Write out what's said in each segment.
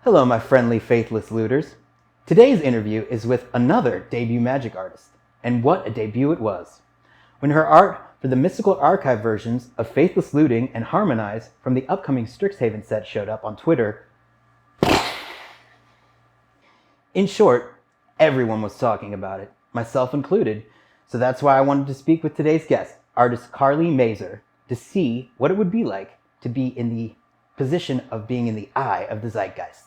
Hello, my friendly Faithless Looters. Today's interview is with another debut magic artist, and what a debut it was. When her art for the Mystical Archive versions of Faithless Looting and Harmonize from the upcoming Strixhaven set showed up on Twitter, in short, everyone was talking about it, myself included, so that's why I wanted to speak with today's guest, artist Carly Mazur, to see what it would be like to be in the position of being in the eye of the zeitgeist.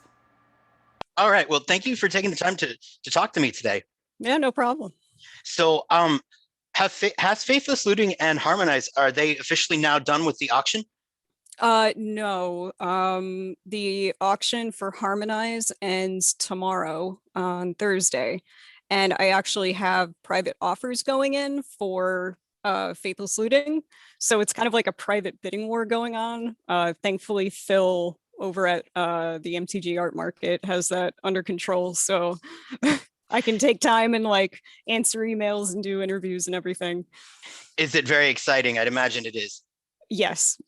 All right. Well, thank you for taking the time to talk to me today. Yeah, no problem. So, has Faithless Looting and Harmonize, are they officially now done with the auction? No. The auction for Harmonize ends tomorrow on Thursday, and I actually have private offers going in for Faithless Looting. So it's kind of like a private bidding war going on. Thankfully, Phil over at the MTG Art Market has that under control. So I can take time and like answer emails and do interviews and everything. Is it very exciting? I'd imagine it is. Yes.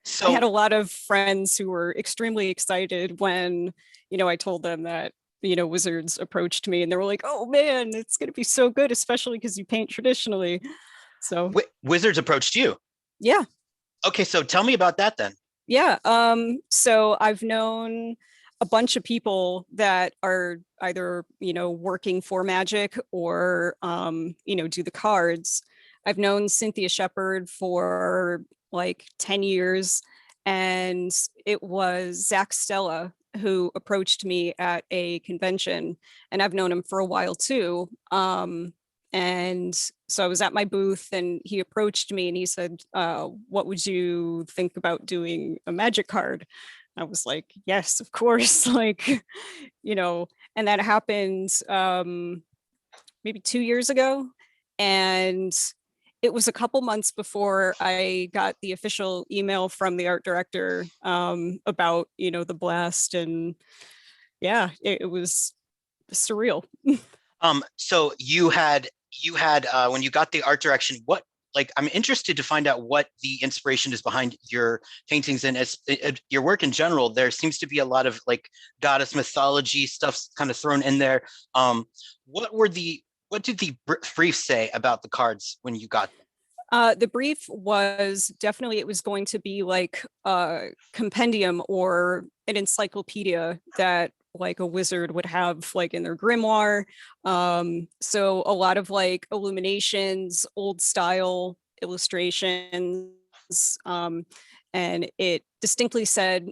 So, I had a lot of friends who were extremely excited when, I told them that, Wizards approached me and they were like, oh man, it's going to be so good, especially because you paint traditionally. So, Wizards approached you. yeah. Okay, so tell me about that then. Yeah. So I've known a bunch of people that are either, working for Magic or, do the cards. I've known Cynthia Shepherd for like 10 years, and it was Zach Stella who approached me at a convention, and I've known him for a while too. And so I was at my booth and he approached me and he said, what would you think about doing a magic card? I was like, yes, of course. Like, and that happened maybe 2 years ago. And it was a couple months before I got the official email from the art director about, the blast. And yeah, it was surreal. So you had when you got the art direction, what, like, I'm interested to find out what the inspiration is behind your paintings and as your work in general. There seems to be a lot of like goddess mythology stuff kind of thrown in there. What did the brief say about the cards when you got them? The brief was definitely it was going to be like a compendium or an encyclopedia that like a wizard would have like in their grimoire. So a lot of like illuminations, old style illustrations, and it distinctly said,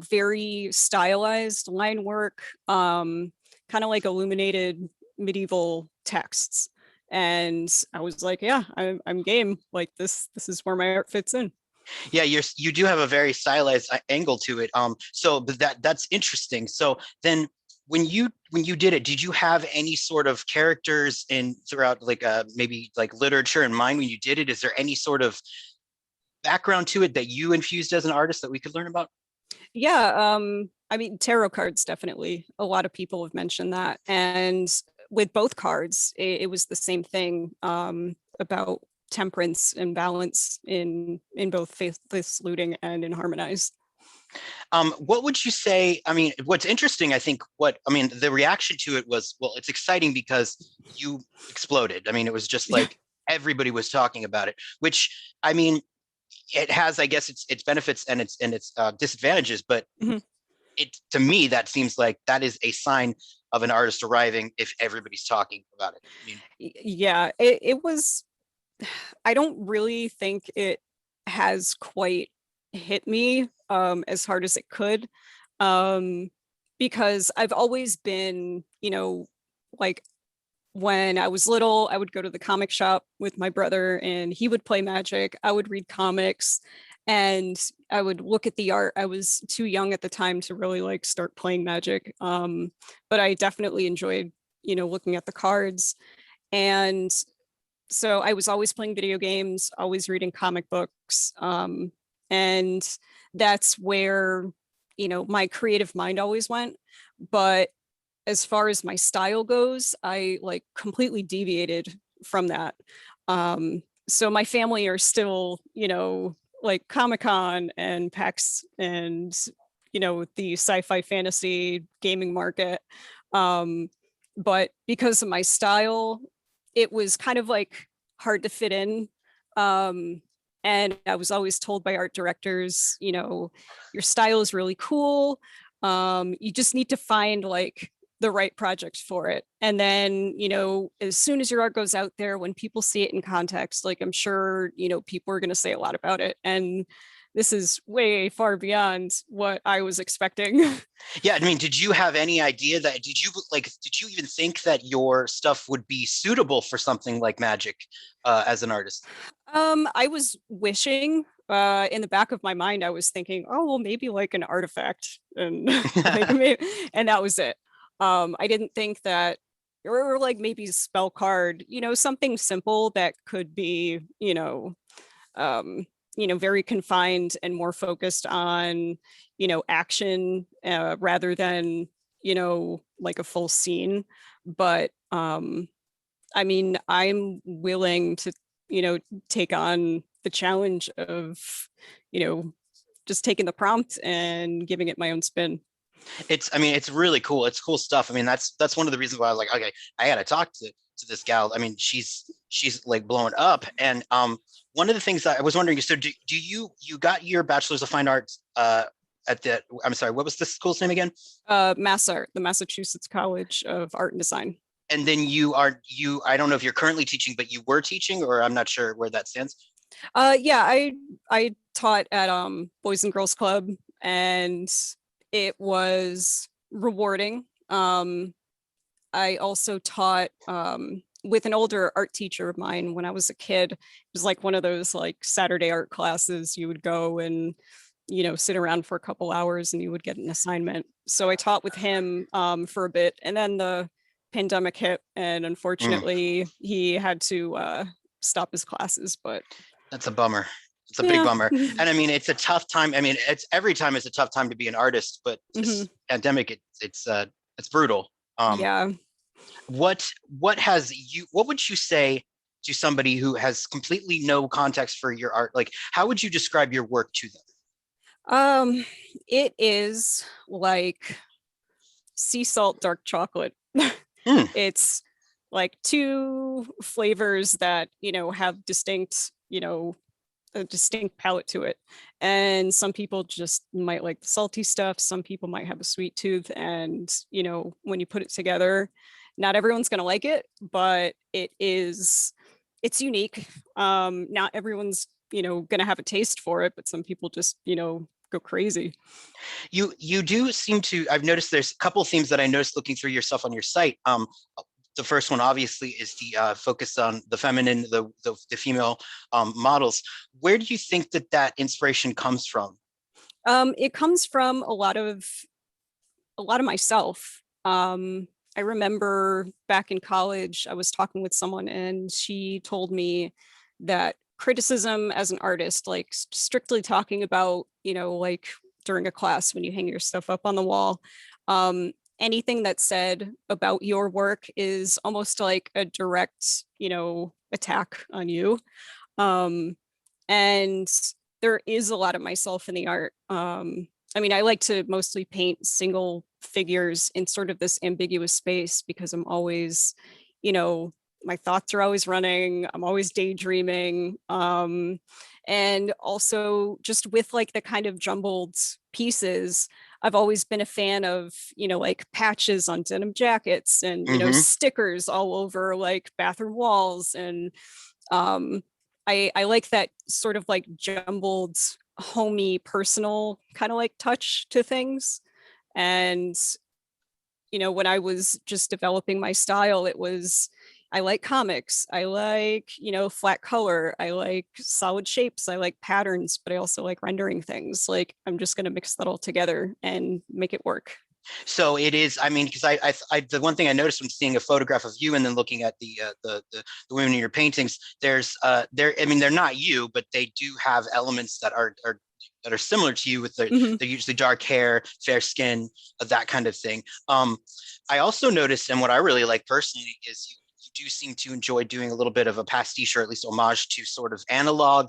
very stylized line work, kind of like illuminated medieval texts. And I was like, yeah, I'm game. Like this is where my art fits in. Yeah, you do have a very stylized angle to it. So but that's interesting. So then when you did it, did you have any sort of characters in throughout like maybe like literature in mind when you did it? Is there any sort of background to it that you infused as an artist that we could learn about? Yeah, I mean, tarot cards, definitely. A lot of people have mentioned that. And with both cards, it was the same thing about temperance and balance in both Faithless Looting and in Harmonize. What would you say? I mean, what's interesting, the reaction to it was, well, it's exciting because you exploded. I mean, it was just like everybody was talking about it, which I mean, it has, I guess, its benefits and its disadvantages, but Mhm. it to me that seems like that is a sign of an artist arriving if everybody's talking about it. I mean, Yeah, it was. I don't really think it has quite hit me as hard as it could, um, because I've always been, like when I was little, I would go to the comic shop with my brother and he would play Magic. I would read comics and I would look at the art. I was too young at the time to really like start playing Magic. But I definitely enjoyed, looking at the cards. And so I was always playing video games, always reading comic books. And that's where, my creative mind always went. But as far as my style goes, I like completely deviated from that. So my family are still, like Comic-Con and PAX and the sci-fi fantasy gaming market. But because of my style, it was kind of like hard to fit in. And I was always told by art directors, your style is really cool. You just need to find like the right project for it. And then, as soon as your art goes out there, when people see it in context, like I'm sure, people are going to say a lot about it. And this is way far beyond what I was expecting. Yeah, I mean, did you have any idea did you even think that your stuff would be suitable for something like magic as an artist? I was wishing, in the back of my mind, I was thinking, oh, well, maybe like an artifact, and like maybe, and that was it. I didn't think that, or like maybe spell card, something simple that could be, very confined and more focused on, action, rather than, like a full scene. But I mean, I'm willing to, take on the challenge of, just taking the prompt and giving it my own spin. It's really cool. It's cool stuff. I mean, that's one of the reasons why I was like, okay, I gotta talk to this gal. I mean, she's like blowing up. And one of the things that I was wondering is, so do you got your bachelor's of fine arts at the, I'm sorry, what was the school's name again? MassArt, the Massachusetts College of Art and Design. And then I don't know if you're currently teaching, but you were teaching, or I'm not sure where that stands. Yeah, I taught at Boys and Girls Club, and it was rewarding. I also taught with an older art teacher of mine when I was a kid. It was like one of those like Saturday art classes. You would go and sit around for a couple hours and you would get an assignment. So I taught with him for a bit, and then the pandemic hit, and unfortunately he had to stop his classes. But that's a bummer. It's a big bummer. And I mean, it's a tough time. I mean, it's every time it's a tough time to be an artist, but this pandemic, it's brutal. Yeah. What would you say to somebody who has completely no context for your art? Like, how would you describe your work to them? It is like sea salt dark chocolate. It's like two flavors that, have distinct, a distinct palate to it. And some people just might like the salty stuff. Some people might have a sweet tooth. And, when you put it together, not everyone's going to like it, but it's unique. Not everyone's, going to have a taste for it, but some people just, go crazy. You do seem to, I've noticed there's a couple of themes that I noticed looking through your stuff on your site. The first one obviously is the focus on the feminine, the female models. Where do you think that inspiration comes from? It comes from a lot of myself. I remember back in college, I was talking with someone and she told me that criticism as an artist, like strictly talking about, like during a class when you hang your stuff up on the wall, anything that's said about your work is almost like a direct, attack on you. And there is a lot of myself in the art. I mean, I like to mostly paint single figures in sort of this ambiguous space because I'm always, my thoughts are always running. I'm always daydreaming. And also just with like the kind of jumbled pieces, I've always been a fan of, like patches on denim jackets and, stickers all over like bathroom walls. And I like that sort of like jumbled, homey, personal kind of like touch to things. And, when I was just developing my style, I like comics. I like, flat color. I like solid shapes. I like patterns, but I also like rendering things. Like I'm just going to mix that all together and make it work. So it is, I mean, because I the one thing I noticed when seeing a photograph of you and then looking at the women in your paintings, there's I mean, they're not you, but they do have elements that are similar to you with they're usually dark hair, fair skin, that kind of thing. I also noticed, and what I really like personally is you do seem to enjoy doing a little bit of a pastiche, or at least homage to sort of analog,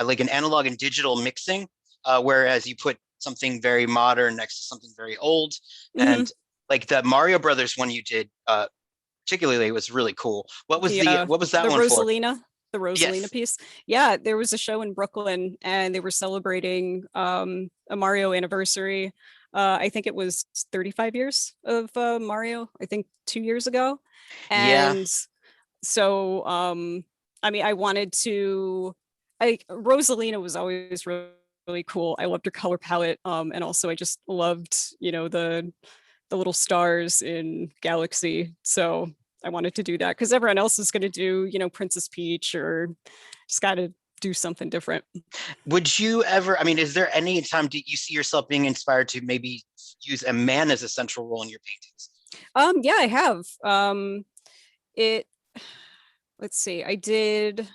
like an analog and digital mixing. Whereas you put something very modern next to something very old. Mhm. And like the Mario Brothers one you did, particularly, was really cool. What was what was that the one for? The Rosalina Yes. piece. Yeah, there was a show in Brooklyn and they were celebrating a Mario anniversary. I think it was 35 years of Mario, I think 2 years ago. Yeah. And so I mean, I wanted to Rosalina was always really cool. I loved her color palette. And also I just loved, the little stars in Galaxy. So I wanted to do that because everyone else is going to do, Princess Peach, or just got to do something different. Would you ever, I mean, is there any time do you see yourself being inspired to maybe use a man as a central role in your paintings? Yeah, I have. It let's see, I did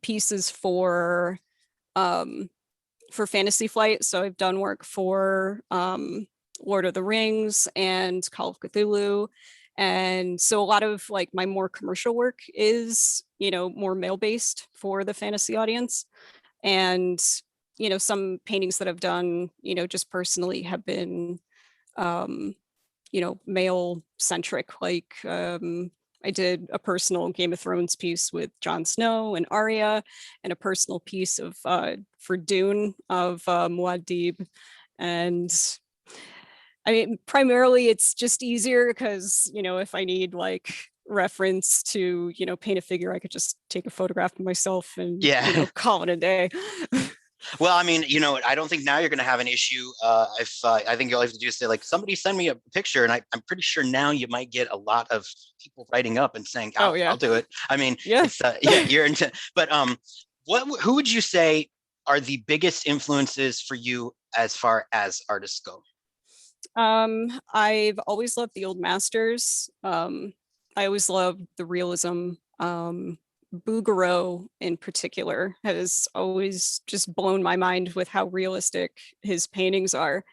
pieces for Fantasy Flight. So I've done work for Lord of the Rings and Call of Cthulhu. And so a lot of like my more commercial work is, more male based for the fantasy audience. And, some paintings that I've done, just personally have been, um, male centric. Like I did a personal Game of Thrones piece with Jon Snow and Arya, and a personal piece of for Dune of Muad'Dib. And I mean, primarily it's just easier because, if I need like reference to, paint a figure, I could just take a photograph of myself and, Yeah. call it a day. Well, I mean, I don't think now you're going to have an issue. If I think all you have to do is say, like, somebody send me a picture, and I'm pretty sure now you might get a lot of people writing up and saying, Oh yeah. I'll do it. I mean, Yeah. it's yeah, you're into. But who would you say are the biggest influences for you as far as artists go? I've always loved the old masters. I always loved the realism. Bouguereau in particular has always just blown my mind with how realistic his paintings are.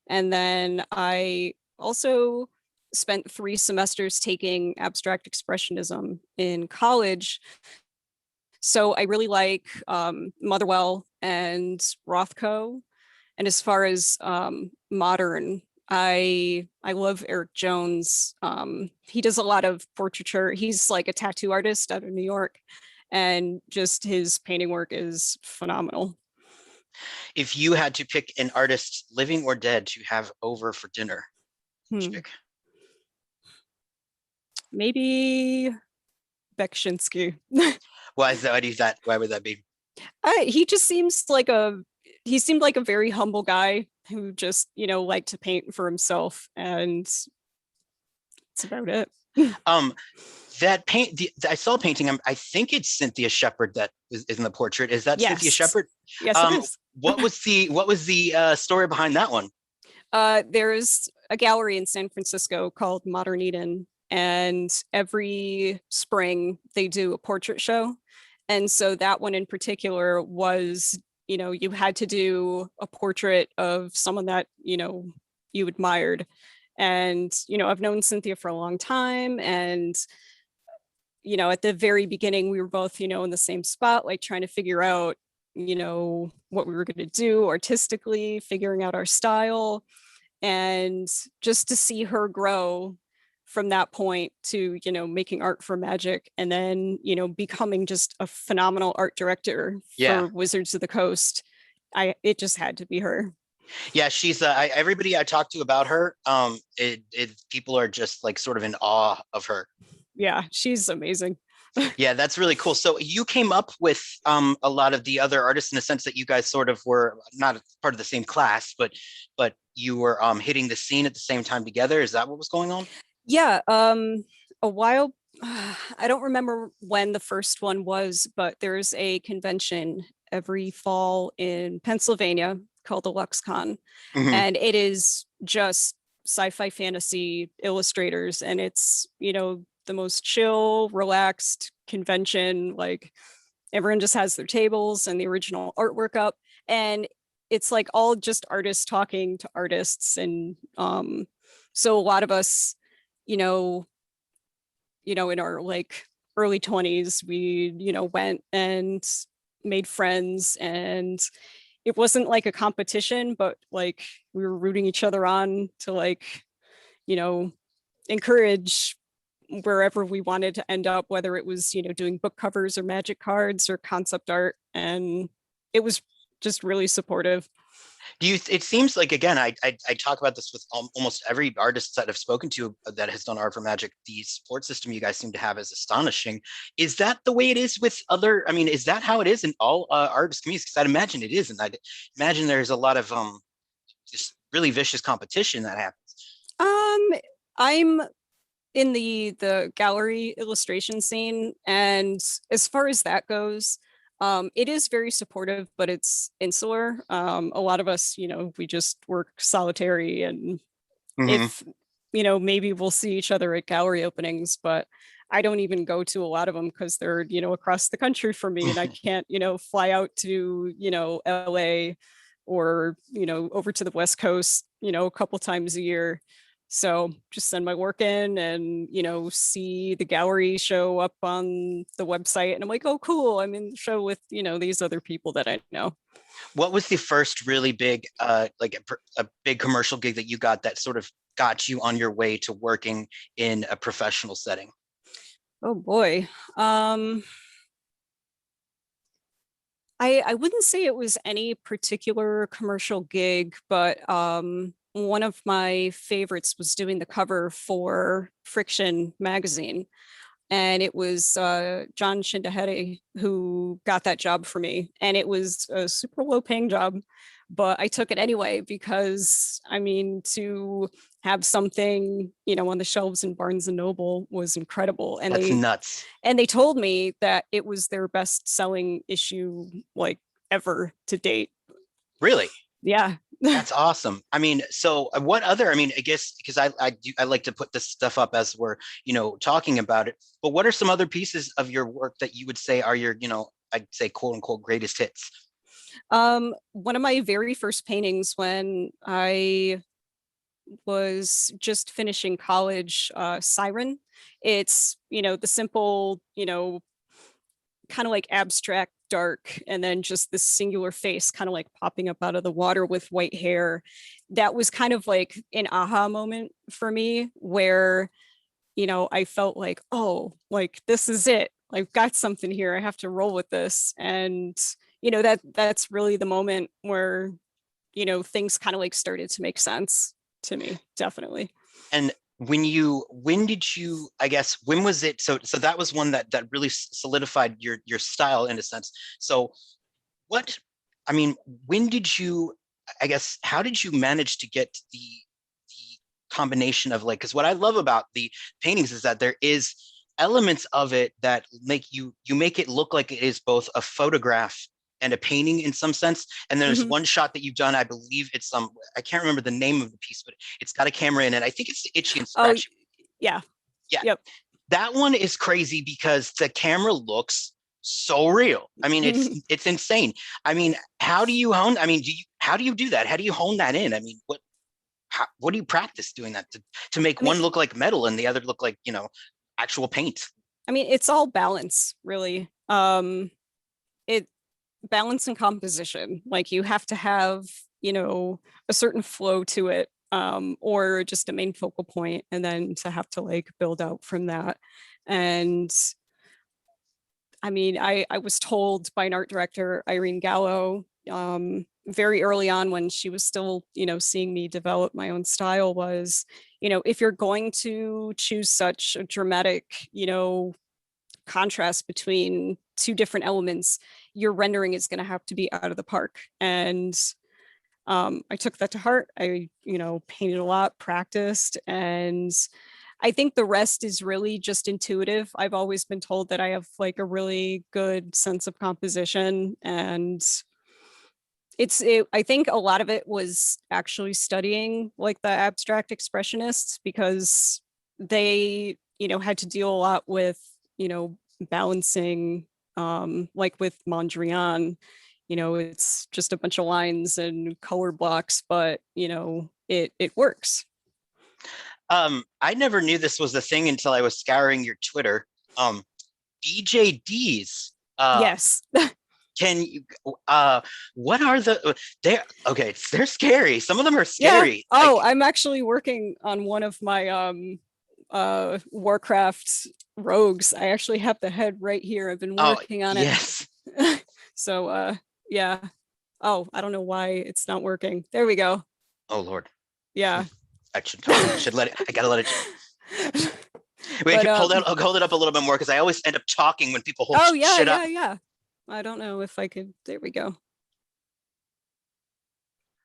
And then I also spent 3 semesters taking abstract expressionism in college. So I really like Motherwell and Rothko. And as far as modern, I love Eric Jones. He does a lot of portraiture. He's like a tattoo artist out of New York, and just his painting work is phenomenal. If you had to pick an artist, living or dead, to have over for dinner, which pick? Maybe Bekshinsky. Why is that? Why would that be? He just seems like he seemed like a very humble guy who just, liked to paint for himself, and that's about it. That I saw a painting. I think it's Cynthia Shepherd that is in the portrait. Is that Yes. Cynthia Shepherd? Yes, it is. What was the story behind that one? There's a gallery in San Francisco called Modern Eden, and every spring they do a portrait show. And so that one in particular was, you had to do a portrait of someone that, you admired. And, I've known Cynthia for a long time. And, at the very beginning, we were both, in the same spot, like trying to figure out, what we were going to do artistically, figuring out our style. And just to see her grow from that point to, making art for Magic, and then, becoming just a phenomenal art director for Wizards of the Coast. It just had to be her. Yeah, she's everybody I talked to about her, people are just like sort of in awe of her. Yeah, she's amazing. Yeah, that's really cool. So you came up with a lot of the other artists in the sense that you guys sort of were not part of the same class, but you were hitting the scene at the same time together. Is that what was going on? Yeah, a while. I don't remember when the first one was, but there's a convention every fall in Pennsylvania called the LuxCon, and it is just sci-fi fantasy illustrators, and it's the most chill, relaxed convention. Like everyone just has their tables and the original artwork up, and it's like all just artists talking to artists. And so a lot of us, in our like early 20s, we went and made friends, and it wasn't like a competition, but like we were rooting each other on to like, you know, encourage wherever we wanted to end up, whether it was, doing book covers or magic cards or concept art. And it was just really supportive. It seems like, again, I talk about this with almost every artist that I've spoken to that has done art for magic. The support system you guys seem to have is astonishing. Is that the way it is with other, I mean, is that how it is in all artist communities? Because I'd imagine it is, and I'd imagine there's a lot of just really vicious competition that happens. I'm in the gallery illustration scene, and as far as that goes, it is very supportive, but it's insular. A lot of us, we just work solitary, and if maybe we'll see each other at gallery openings, but I don't even go to a lot of them because they're across the country from me, and I can't fly out to LA or over to the West Coast a couple times a year. So just send my work in and, see the gallery show up on the website. And I'm like, oh, cool. I'm in the show with, these other people that I know. What was the first really big, like a big commercial gig that you got that sort of got you on your way to working in a professional setting? Oh, boy. I wouldn't say it was any particular commercial gig, but one of my favorites was doing the cover for Friction magazine. And it was John Shindahede who got that job for me. And it was a super low paying job, but I took it anyway because, I mean, to have something, on the shelves in Barnes and Noble was incredible. And That's nuts. And they told me that it was their best selling issue like ever to date. Really? Yeah. That's awesome. I mean, so what other, I mean, I guess because I like to put this stuff up as we're, talking about it, but what are some other pieces of your work that you would say are your, I'd say quote unquote greatest hits? One of my very first paintings when I was just finishing college, Siren. It's, the simple, kind of like abstract dark, and then just this singular face kind of like popping up out of the water with white hair. That was kind of like an aha moment for me where, I felt like, oh, like this is it. I've got something here. I have to roll with this. And, that's really the moment where, things kind of like started to make sense to me, definitely. And when did you, I guess, when was it? So that was one that really solidified your style in a sense. So when did you, I guess, how did you manage to get the combination of like, because what I love about the paintings is that there is elements of it that make you make it look like it is both a photograph and a painting in some sense. And there's one shot that you've done, I believe it's I can't remember the name of the piece, but it's got a camera in it. I think it's Itchy and Scratchy. Oh, yeah. Yeah. Yep. That one is crazy because the camera looks so real. I mean, it's insane. I mean, how do you hone? I mean, how do you do that? How do you hone that in? I mean, what do you practice doing that to make one look like metal and the other look like, actual paint? I mean, it's all balance, really. Balance and composition. Like you have to have, a certain flow to it, or just a main focal point, and then to have to like build out from that. And I mean, I was told by an art director, Irene Gallo, very early on when she was still, seeing me develop my own style was, if you're going to choose such a dramatic, contrast between two different elements, your rendering is going to have to be out of the park. And I took that to heart. I, painted a lot, practiced, and I think the rest is really just intuitive. I've always been told that I have like a really good sense of composition, and I think a lot of it was actually studying like the abstract expressionists because they, had to deal a lot with, balancing, like with Mondrian, it's just a bunch of lines and color blocks, but it works. I never knew this was a thing until I was scouring your Twitter. BJDs. Yes. Can you, what are they're, okay, they're scary. Some of them are Yeah. scary. Oh, I'm actually working on one of my Warcraft rogues. I actually have the head right here. I've been Oh, working on it. yes. So yeah. Oh, I don't know why it's not working. There we go. Oh, Lord. Yeah. I should let it, I gotta let it. We But can hold it up a little bit more because I always end up talking when people hold oh yeah, shit up. yeah. I don't know if I could. There we go.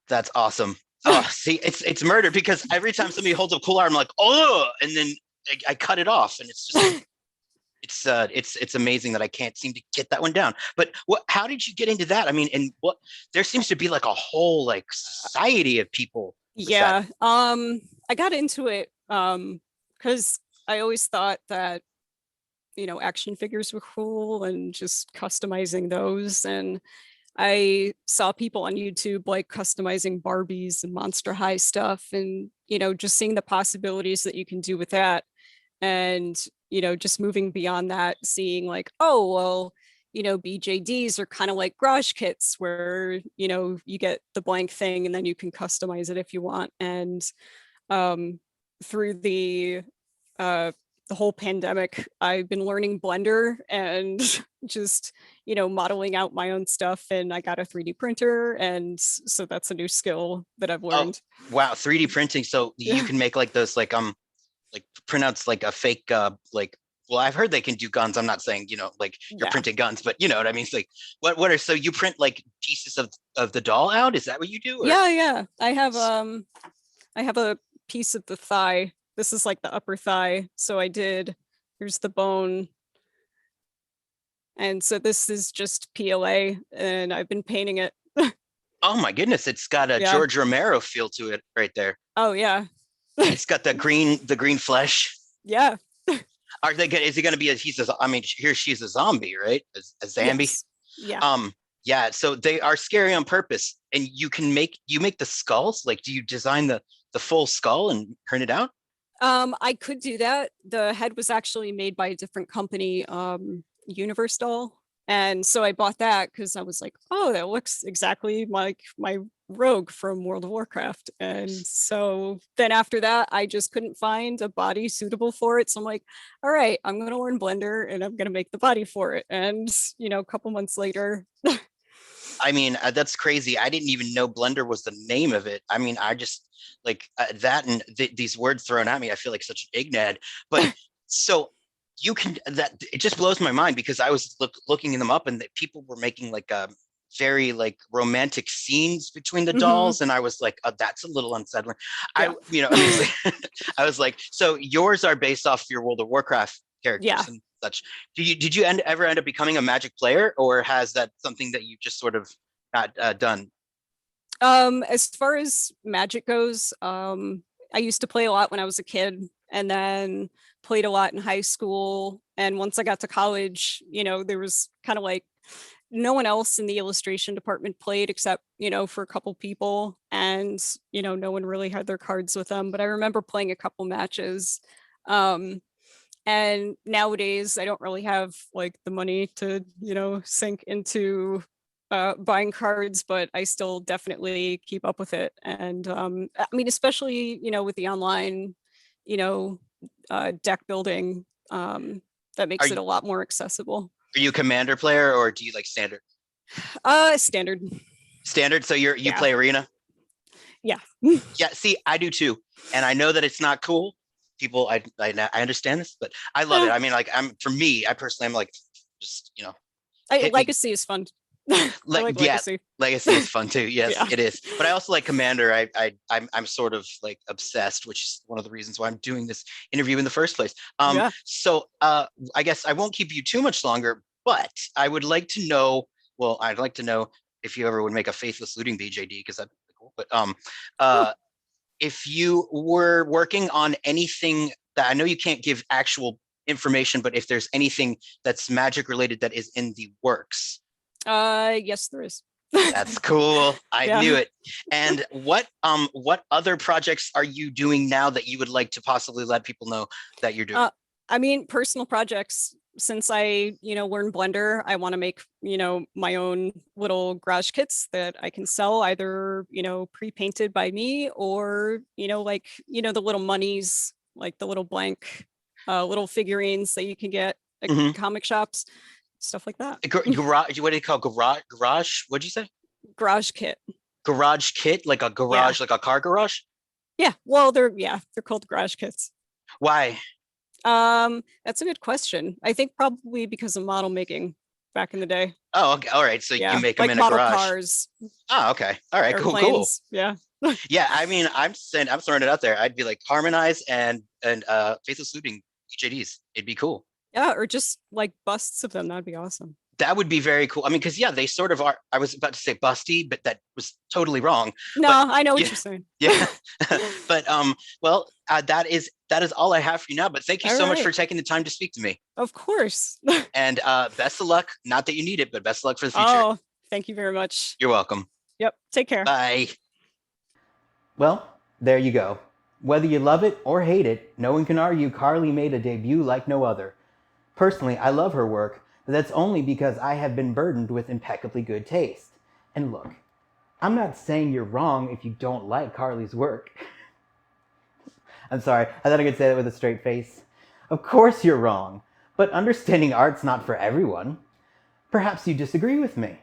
That's awesome. Oh, see, it's murder because every time somebody holds up cool art, I'm like, oh, and then I cut it off, and it's just it's amazing that I can't seem to get that one down. But how did you get into that? I mean, and what there seems to be like a whole like society of people. Yeah. I got into it because I always thought that, you know, action figures were cool and just customizing those. And I saw people on YouTube like customizing Barbies and Monster High stuff, and, you know, just seeing the possibilities that you can do with that. And, you know, just moving beyond that, seeing like, oh, well, you know, BJDs are kind of like garage kits where, you know, you get the blank thing and then you can customize it if you want. And through the whole pandemic, I've been learning Blender and just, you know, modeling out my own stuff. And I got a 3D printer. And so that's a new skill that I've learned. Oh, wow. 3D printing. So you can make like those like printouts like a fake like, well, I've heard they can do guns. I'm not saying, you know, like you're printing guns, but you know what I mean? It's like, what are, so you print like pieces of the doll out? Is that what you do? Or? Yeah. I have a piece of the thigh. This is like the upper thigh. So here's the bone. And so this is just PLA and I've been painting it. Oh my goodness. It's got a George Romero feel to it right there. Oh yeah. It's got the green flesh. Yeah. Are they good? Is he going to be she's a zombie, right? A zombie. Yes. Yeah. Yeah. So they are scary on purpose. And you make the skulls. Like, do you design the full skull and print it out? I could do that. The head was actually made by a different company, Universe Doll. And so I bought that because I was like, oh, that looks exactly like my rogue from World of Warcraft. And so then after that, I just couldn't find a body suitable for it. So I'm like, all right, I'm going to learn Blender and I'm going to make the body for it. And, you know, a couple months later. I mean, that's crazy. I didn't even know Blender was the name of it. I mean, I just like that and these words thrown at me. I feel like such an ignad. But so you can, that it just blows my mind because I was looking them up and people were making like very like romantic scenes between the dolls, and I was like, oh, that's a little unsettling. Yeah. I was like, so yours are based off your World of Warcraft characters and such. Did you ever end up becoming a Magic player, or has that something that you just sort of not done? As far as Magic goes, I used to play a lot when I was a kid, and then played a lot in high school. And once I got to college, you know, there was kind of like no one else in the illustration department played except, you know, for a couple people, and, you know, no one really had their cards with them. But I remember playing a couple matches. And nowadays I don't really have like the money to, you know, sink into buying cards, but I still definitely keep up with it. And I mean, especially, you know, with the online, you know, deck building, that makes it a lot more accessible. Are you a commander player or do you like standard? Standard. Standard. So you play arena? Yeah. Yeah. See, I do too. And I know that it's not cool. People, I understand this, but I love it. I mean, like I personally, I'm like, just, you know. Legacy is fun. Legacy is fun too. Yes, it is. But I also like Commander. I'm sort of like obsessed, which is one of the reasons why I'm doing this interview in the first place. So I guess I won't keep you too much longer, but I would like to know. Well, I'd like to know if you ever would make a Faithless Looting BJD, because that'd be cool. But if you were working on anything that I know you can't give actual information, but if there's anything that's Magic related that is in the works. Yes, there is. That's cool. I knew it. And what other projects are you doing now that you would like to possibly let people know that you're doing? I mean, personal projects. since I, learned Blender, I want to make, my own little garage kits that I can sell either, pre-painted by me or, the little monies, like the little blank, little figurines that you can get at Mhm. comic shops, stuff like that. Garage, what do you call garage? What'd you say? Garage kit. Garage kit, like a garage, like a car garage? Yeah. Well, they're called garage kits. Why? That's a good question. I think probably because of model making back in the day. Oh, okay. All right. So you make them like in a model garage. cars, Oh, okay. All right. Cool. airplanes. Yeah. Yeah. I mean, I'm throwing it out there. I'd be like Harmonize and Faithless Looting HIDs. It'd be cool. Yeah, or just like busts of them. That'd be awesome. That would be very cool. I mean, because they sort of are. I was about to say busty, but that was totally wrong. No, but, I know what you're saying. Yeah. But well, that is all I have for you now. But thank you so much for taking the time to speak to me. Of course. And best of luck. Not that you need it, but best of luck for the future. Oh, thank you very much. You're welcome. Yep. Take care. Bye. Well, there you go. Whether you love it or hate it, no one can argue Carly made a debut like no other. Personally, I love her work, but that's only because I have been burdened with impeccably good taste. And look, I'm not saying you're wrong if you don't like Carly's work. I'm sorry, I thought I could say that with a straight face. Of course you're wrong, but understanding art's not for everyone. Perhaps you disagree with me.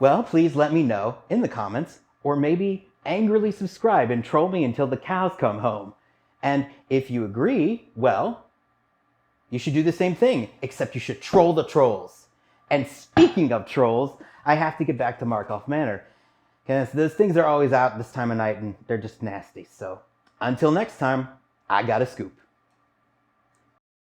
Well, please let me know in the comments, or maybe angrily subscribe and troll me until the cows come home. And if you agree, well, you should do the same thing, except you should troll the trolls. And speaking of trolls, I have to get back to Markov Manor, because those things are always out this time of night and they're just nasty. So until next time, I got a scoop.